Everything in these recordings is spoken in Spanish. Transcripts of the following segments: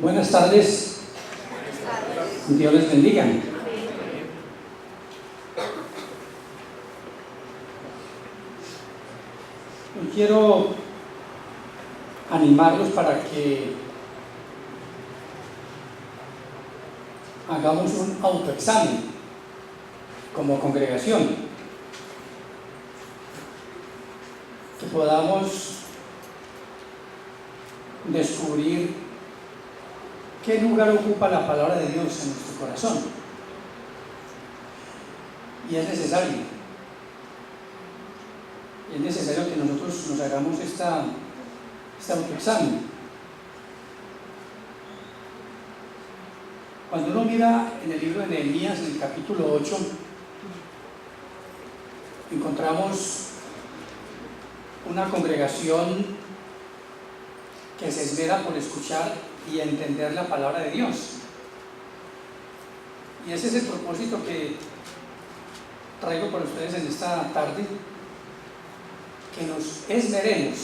Buenas tardes. Dios les bendiga. Hoy quiero animarlos para que hagamos un autoexamen como congregación, que podamos descubrir qué lugar ocupa la palabra de Dios en nuestro corazón. Y es necesario que nosotros nos hagamos este autoexamen. Cuando uno mira en el libro de Nehemías, en el capítulo 8, encontramos una congregación que se esmera por escuchar y entender la palabra de Dios. Y ese es el propósito que traigo para ustedes en esta tarde, que nos esmeremos,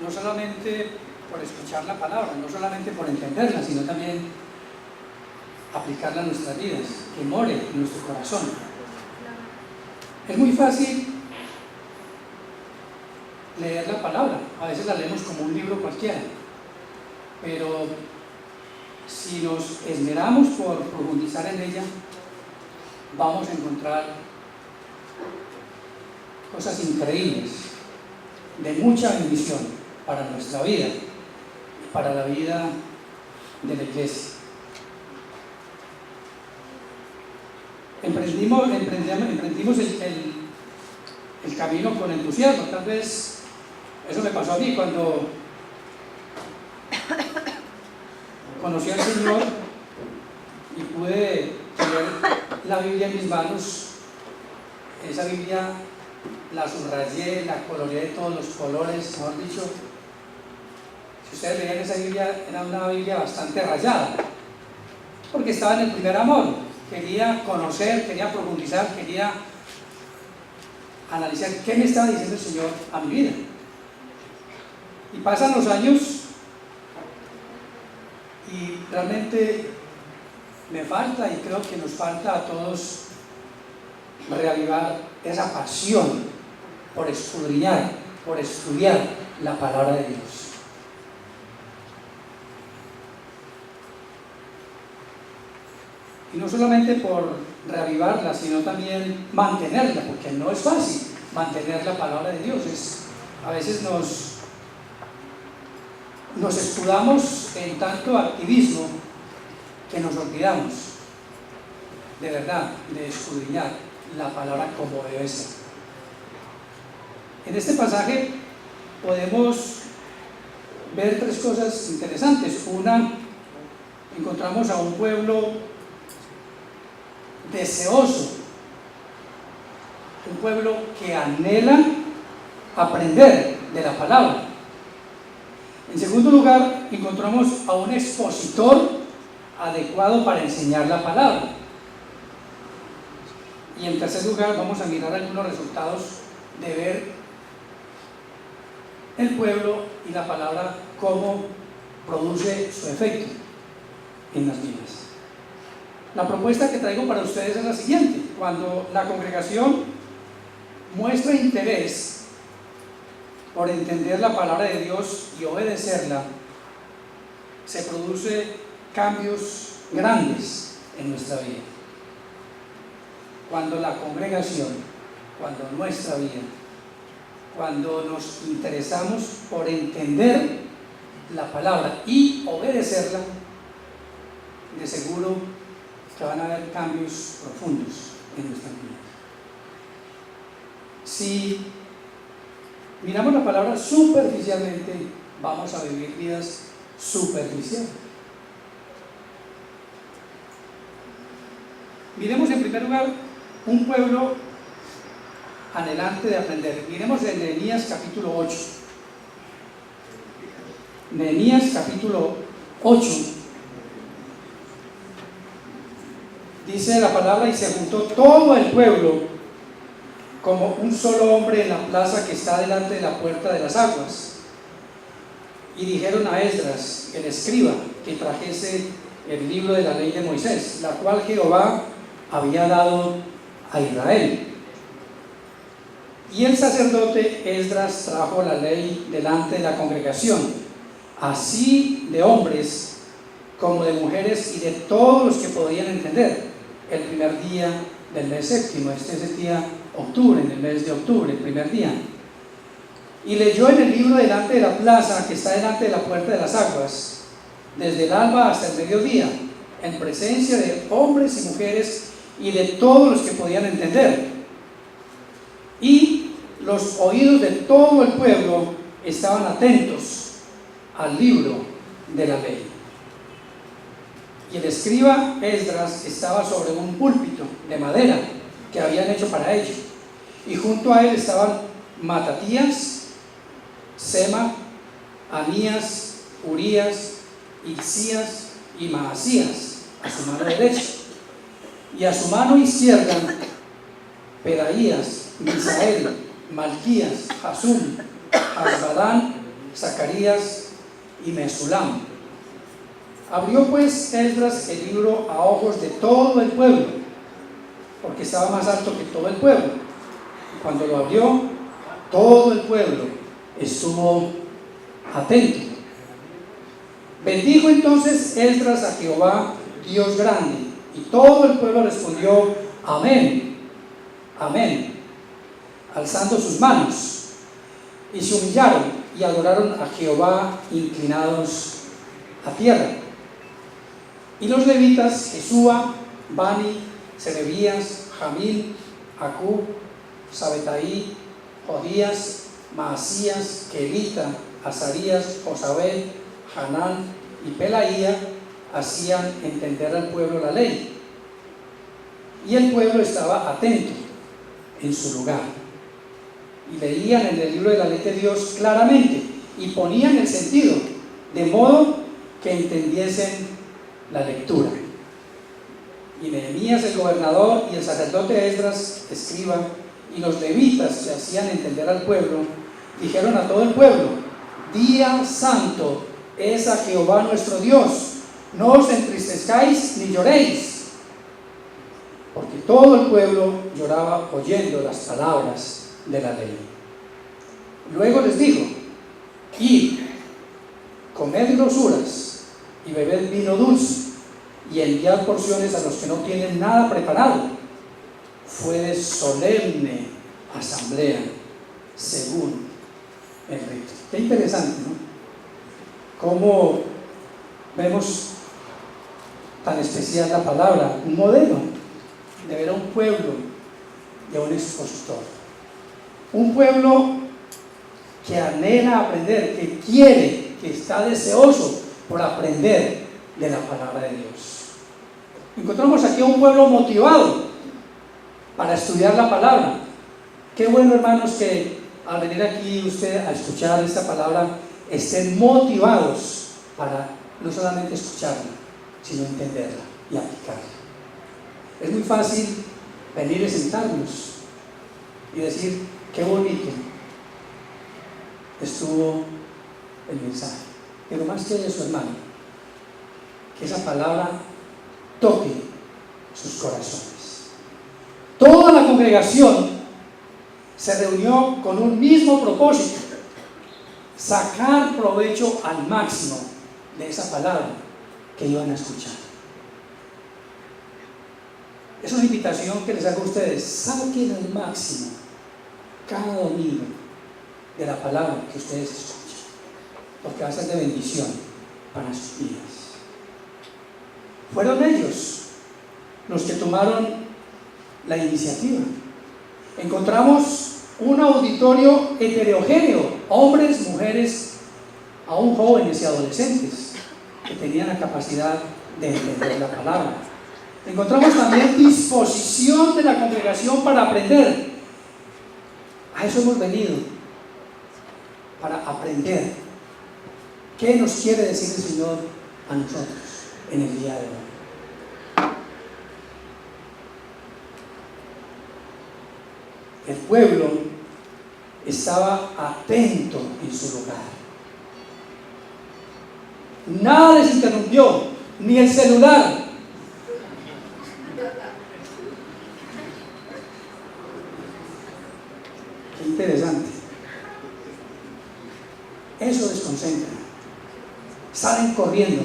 no solamente por escuchar la palabra, no solamente por entenderla, sino también aplicarla a nuestras vidas, que more en nuestro corazón. Es muy fácil leer la palabra, a veces la leemos como un libro cualquiera, pero si nos esmeramos por profundizar en ella, vamos a encontrar cosas increíbles, de mucha bendición para nuestra vida y para la vida de la iglesia. Emprendimos el camino con entusiasmo. Tal vez eso me pasó a mí cuando conocí al Señor y pude tener la Biblia en mis manos. Esa Biblia la subrayé, la coloreé de todos los colores, mejor dicho. Si ustedes veían esa Biblia, era una Biblia bastante rayada, porque estaba en el primer amor. Quería conocer, quería profundizar, quería analizar qué me estaba diciendo el Señor a mi vida. Y pasan los años y realmente me falta, y creo que nos falta a todos, reavivar esa pasión por escudriñar, por estudiar la palabra de Dios. Y no solamente por reavivarla, sino también mantenerla, porque no es fácil mantener la palabra de Dios. A veces nos escudamos en tanto activismo que nos olvidamos de verdad de escudriñar la palabra como debe ser. En este pasaje podemos ver tres cosas interesantes. Una, encontramos a un pueblo deseoso, un pueblo que anhela aprender de la palabra. En segundo lugar, encontramos a un expositor adecuado para enseñar la palabra. Y en tercer lugar, vamos a mirar algunos resultados de ver el pueblo y la palabra, cómo produce su efecto en las vidas. La propuesta que traigo para ustedes es la siguiente: cuando la congregación muestra interés por entender la palabra de Dios y obedecerla, se producen cambios grandes en nuestra vida. Cuando la congregación, cuando nuestra vida, cuando nos interesamos por entender la palabra y obedecerla, de seguro que van a haber cambios profundos en nuestra vida. Si miramos la palabra superficialmente, vamos a vivir vidas superficiales. Miremos en primer lugar un pueblo anhelante de aprender. Miremos en Nehemías capítulo 8. Nehemías capítulo 8. Dice la palabra: y se juntó todo el pueblo como un solo hombre en la plaza que está delante de la puerta de las aguas. y dijeron a Esdras, el escriba, que trajese el libro de la ley de Moisés, la cual Jehová había dado a Israel. Y el sacerdote Esdras trajo la ley delante de la congregación, así de hombres como de mujeres y de todos los que podían entender, el primer día del mes séptimo. Este es el día octubre, en el mes de octubre, el primer día. Y leyó en el libro delante de la plaza que está delante de la puerta de las aguas, desde el alba hasta el mediodía, en presencia de hombres y mujeres y de todos los que podían entender. Y los oídos de todo el pueblo estaban atentos al libro de la ley. Y el escriba Esdras estaba sobre un púlpito de madera que habían hecho para ello. Y junto a él estaban Matatías, Sema, Anías, Urías, Hilcías y Maasías a su mano derecha. Y a su mano izquierda, Pedaías, Misael, Malquías, Hasum, Hasbadán, Zacarías y Mesulam. Abrió pues Esdras el libro a ojos de todo el pueblo, porque estaba más alto que todo el pueblo. Y cuando lo abrió, todo el pueblo estuvo atento. Bendijo entonces Esdras a Jehová, Dios grande, y todo el pueblo respondió: amén, amén, alzando sus manos. Y se humillaron y adoraron a Jehová inclinados a tierra. Y los levitas, Jesúa, Bani, Serebías, Jamil, Acub, Sabetaí, Jodías, Maasías, Kelita, Azarías, Josabed, Hanán y Pelaía, hacían entender al pueblo la ley. Y el pueblo estaba atento en su lugar. Y leían en el libro de la ley de Dios claramente y ponían el sentido, de modo que entendiesen la lectura. Y Nehemías el gobernador y el sacerdote Esdras escriba y los levitas que hacían entender al pueblo dijeron a todo el pueblo: día santo es a Jehová nuestro Dios, no os entristezcáis ni lloréis. Porque todo el pueblo lloraba oyendo las palabras de la ley. Luego les dijo: id, comed grosuras y bebed vino dulce, y enviad porciones a los que no tienen nada preparado. Fue de solemne asamblea según el rito. Qué interesante, ¿no? Cómo vemos tan especial la palabra, un modelo de ver a un pueblo y a un expositor. Un pueblo que anhela aprender, que quiere, que está deseoso por aprender de la palabra de Dios. Encontramos aquí a un pueblo motivado para estudiar la palabra. Qué bueno, hermanos, que al venir aquí usted a escuchar esta palabra estén motivados para no solamente escucharla, sino entenderla y aplicarla. Es muy fácil venir y sentarnos y decir: qué bonito estuvo el mensaje. Pero más que eso, hermano, que esa palabra toque sus corazones. Toda la congregación se reunió con un mismo propósito: sacar provecho al máximo de esa palabra que iban a escuchar. Es una invitación que les hago a ustedes: saquen al máximo cada domingo de la palabra que ustedes escuchan, porque va a ser de bendición para sus vidas. Fueron ellos los que tomaron la iniciativa. Encontramos un auditorio heterogéneo, hombres, mujeres, aún jóvenes y adolescentes, que tenían la capacidad de entender la palabra. Encontramos también disposición de la congregación para aprender. A eso hemos venido, para aprender. ¿Qué nos quiere decir el Señor a nosotros en el día de hoy? El pueblo estaba atento en su lugar. Nada les interrumpió, ni el celular. Qué interesante. Eso desconcentra. Salen corriendo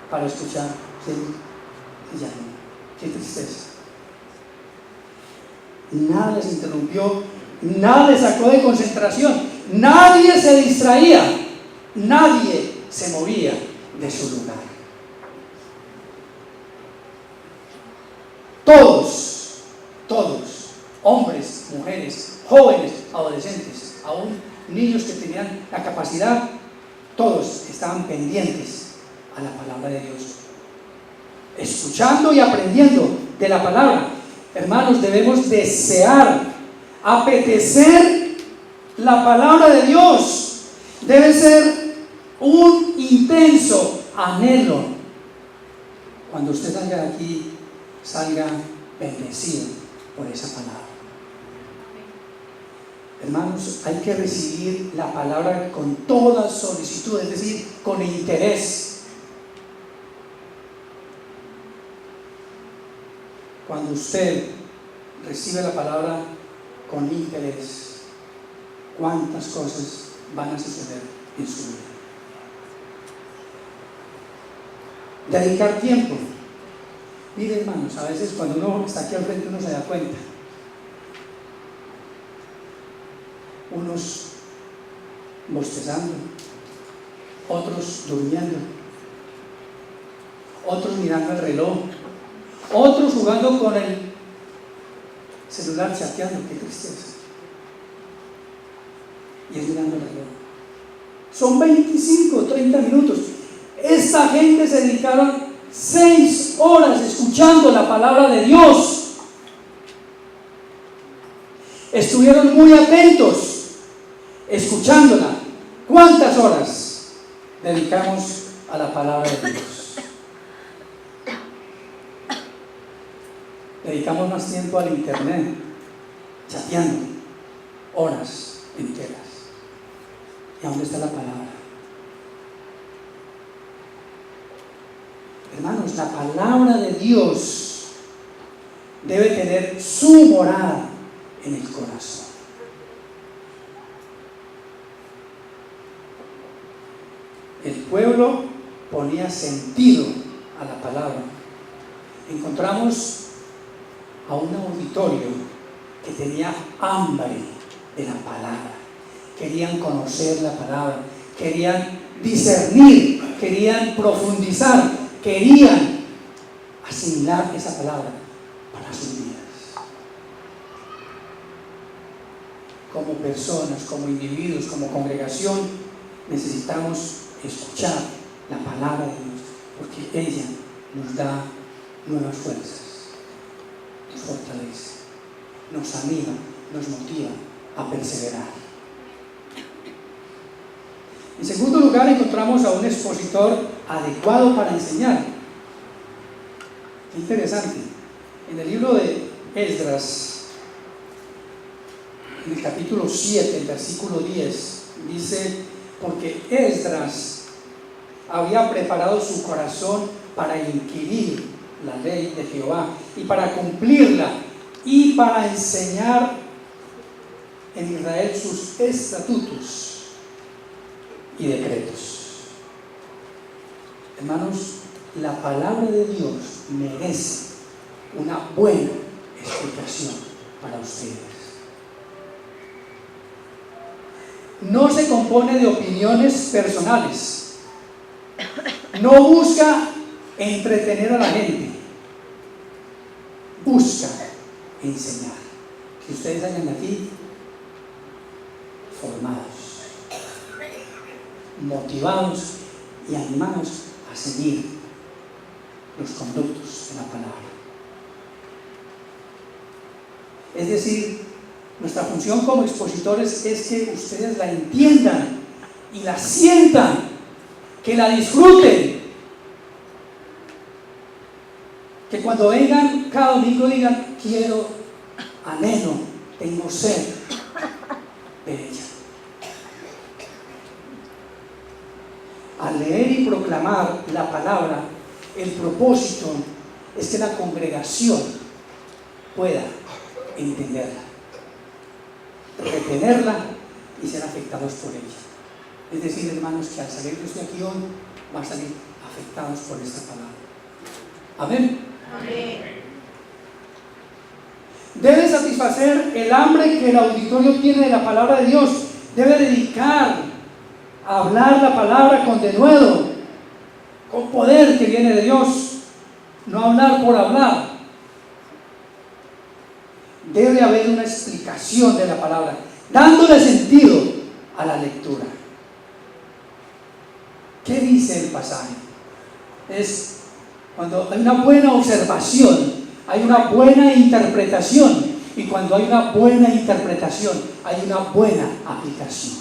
para escuchar. Qué tristeza. Nada les interrumpió, nada les sacó de concentración, nadie se distraía, nadie se movía de su lugar. Todos, hombres, mujeres, jóvenes, adolescentes, aún niños que tenían la capacidad, todos estaban pendientes a la palabra de Dios, escuchando y aprendiendo de la palabra. Hermanos, debemos desear, apetecer la palabra de Dios. Debe ser un intenso anhelo. Cuando usted salga de aquí, salga bendecido por esa palabra. Hermanos, hay que recibir la palabra con toda solicitud, es decir, con interés. Cuando usted recibe la palabra con interés, ¿cuántas cosas van a suceder en su vida? Dedicar tiempo. Mire, hermanos, a veces cuando uno está aquí al frente uno se da cuenta. Unos bostezando, otros durmiendo, otros mirando el reloj, otros jugando con el celular, chateando. Qué tristeza. Y es mirando el reloj. Son 25 o 30 minutos. Esta gente se dedicaron 6 horas escuchando la palabra de Dios. Estuvieron muy atentos escuchándola. ¿Cuántas horas dedicamos a la palabra de Dios? Dedicamos más tiempo al internet, chateando, horas enteras. ¿Y a dónde está la palabra? Hermanos, la palabra de Dios debe tener su morada en el corazón. El pueblo ponía sentido a la palabra. Encontramos a un auditorio que tenía hambre de la palabra. Querían conocer la palabra, querían discernir, querían profundizar, querían asimilar esa palabra para sus vidas. Como personas, como individuos, como congregación, necesitamos escuchar la palabra de Dios, porque ella nos da nuevas fuerzas, nos fortalece, nos anima, nos motiva a perseverar. En segundo lugar, encontramos a un expositor adecuado para enseñar. Qué interesante. En el libro de Esdras, en el capítulo 7, el versículo 10, dice: porque Esdras había preparado su corazón para inquirir la ley de Jehová y para cumplirla y para enseñar en Israel sus estatutos y decretos. Hermanos, la palabra de Dios merece una buena explicación para ustedes. No se compone de opiniones personales, no busca entretener a la gente, busca enseñar. Que ustedes salgan aquí formados, motivados y animados a seguir los conductos de la palabra. Es decir, nuestra función como expositores es que ustedes la entiendan y la sientan, que la disfruten, que cuando vengan cada domingo digan: quiero, anhelo, tengo sed de ella. Al leer y proclamar la palabra, el propósito es que la congregación pueda entenderla, retenerla y ser afectados por ella. Es decir, hermanos, que al salir de usted aquí hoy, va a salir afectados por esta palabra. Amén. Amén. Debe satisfacer el hambre que el auditorio tiene de la palabra de Dios. Debe dedicar a hablar la palabra con denuedo, con poder que viene de Dios. No hablar por hablar. Debe haber una explicación de la palabra, dándole sentido a la lectura. ¿Qué dice el pasaje? Es cuando hay una buena observación, hay una buena interpretación, y cuando hay una buena interpretación, hay una buena aplicación.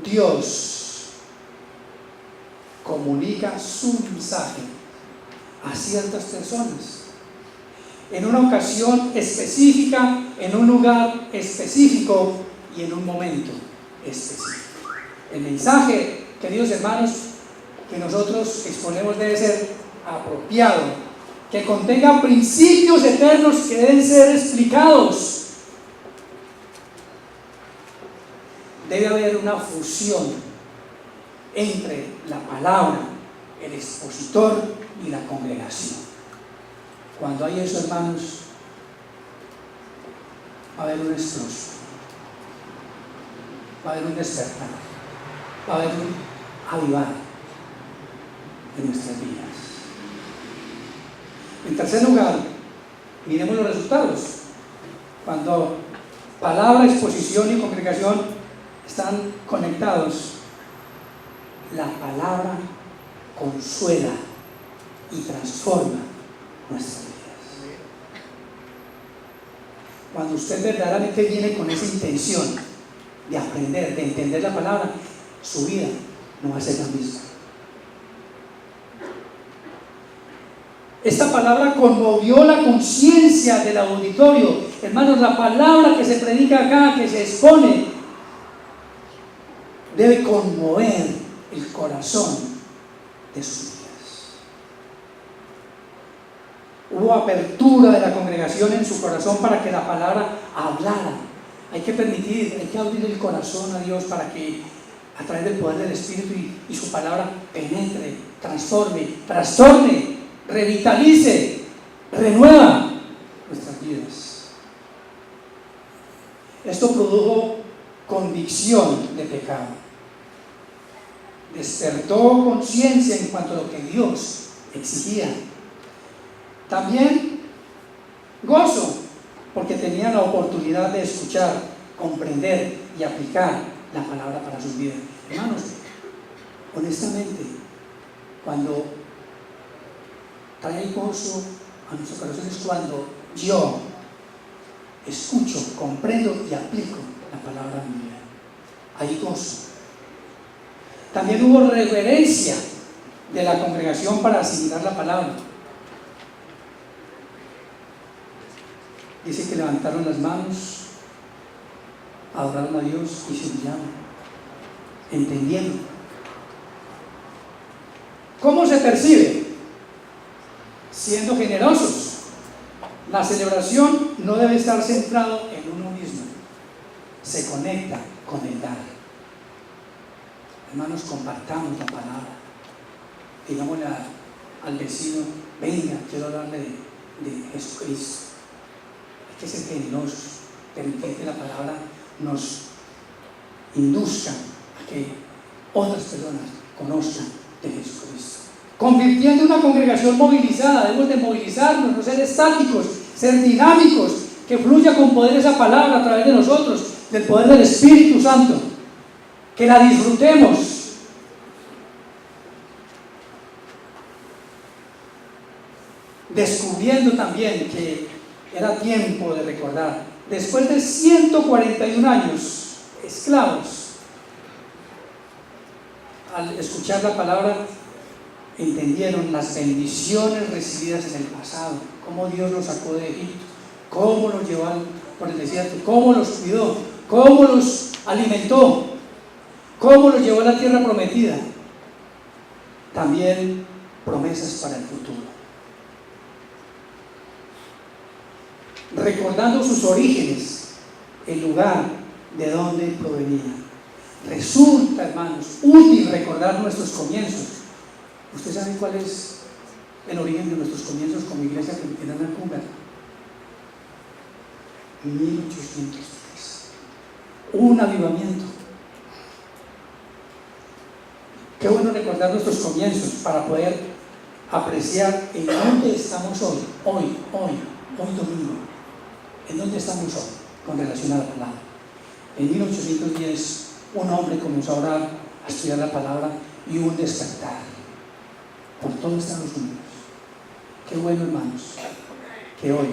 Dios comunica su mensaje a ciertas personas en una ocasión específica, en un lugar específico y en un momento específico. El mensaje, queridos hermanos, que nosotros exponemos debe ser apropiado, que contenga principios eternos que deben ser explicados. Debe haber una fusión entre la palabra, el expositor y la congregación. Cuando hay eso, hermanos, va a haber un explosión, va a haber un despertar, va a haber un avivar en nuestras vidas. En tercer lugar, miremos los resultados. Cuando palabra, exposición y congregación están conectados, la palabra consuela y transforma nuestras vidas. Cuando usted verdaderamente viene con esa intención de aprender, de entender la palabra, su vida no va a ser la misma. Esta palabra conmovió la conciencia del auditorio. Hermanos, la palabra que se predica acá, que se expone, debe conmover el corazón de sus vidas. Hubo apertura de la congregación en su corazón para que la palabra hablara. Hay que permitir, hay que abrir el corazón a Dios para que a través del poder del Espíritu y su palabra penetre, transforme, trastorne, revitalice, renueva nuestras vidas. Esto produjo convicción de pecado, despertó conciencia en cuanto a lo que Dios exigía. También gozo, porque tenían la oportunidad de escuchar, comprender y aplicar la palabra para sus vidas. Hermanos, honestamente, cuando trae gozo a nuestros corazones, cuando yo escucho, comprendo y aplico la palabra en mi vida, hay gozo. También hubo reverencia de la congregación para asimilar la palabra. Dice que levantaron las manos, adoraron a Dios y se humillaron, entendiendo. ¿Cómo se percibe? Siendo generosos. La celebración no debe estar centrado en uno mismo, se conecta con el dar. Hermanos, compartamos la palabra, digámosle al vecino: venga, quiero hablarle de Jesucristo. Hay que ser generosos, permitir que la palabra nos induzca a que otras personas conozcan de Jesucristo. Convirtiendo una congregación movilizada, debemos de movilizarnos, no ser estáticos, ser dinámicos, que fluya con poder esa palabra a través de nosotros, del poder del Espíritu Santo, que la disfrutemos. Descubriendo también que era tiempo de recordar, después de 141 años esclavos, al escuchar la palabra, entendieron las bendiciones recibidas en el pasado, cómo Dios los sacó de Egipto, cómo los llevó por el desierto, cómo los cuidó, cómo los alimentó. cómo los llevó a la tierra prometida, también promesas para el futuro. Recordando sus orígenes, el lugar de donde provenía. Resulta, hermanos, útil recordar nuestros comienzos. ¿Usted sabe cuál es el origen de nuestros comienzos como iglesia cristiana en Vancouver? 1803. Un avivamiento. Qué bueno recordar nuestros comienzos para poder apreciar en dónde estamos hoy domingo. ¿En dónde estamos hoy con relación a la palabra? En 1810 un hombre comenzó a orar, a estudiar la palabra y hubo un despertar por todo Estados Unidos. Qué bueno, hermanos, que hoy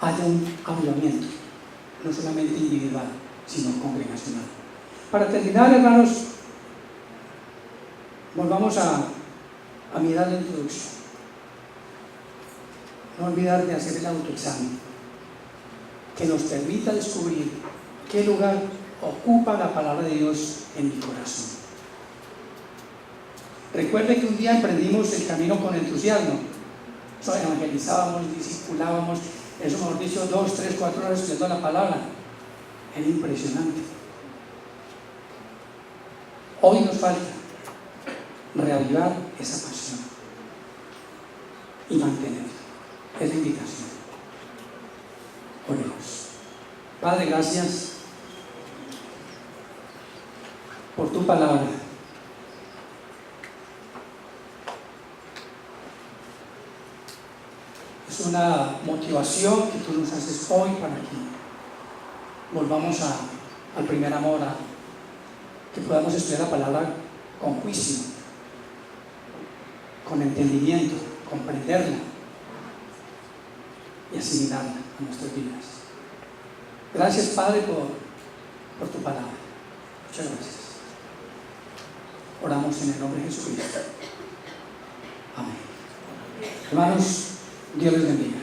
haya un avivamiento, no solamente individual, sino congregacional. Para terminar, hermanos, volvamos a mirar la introducción. No olvidar de hacer el autoexamen que nos permita descubrir qué lugar ocupa la palabra de Dios en mi corazón. Recuerde que un día emprendimos el camino con entusiasmo. Evangelizábamos, discipulábamos, eso mejor dicho, 2, 3, 4 horas estudiando la palabra. Era impresionante. Hoy nos falta reavivar esa pasión y mantenerla. Es la invitación. Oremos. Padre, gracias por tu palabra. Es una motivación que tú nos haces hoy para que volvamos al primer amor, que podamos estudiar la palabra con juicio, con entendimiento, comprenderla y asimilarla a nuestras vidas. Gracias, Padre, por tu palabra. Muchas gracias. Oramos en el nombre de Jesucristo. Amén. Hermanos, Dios les bendiga.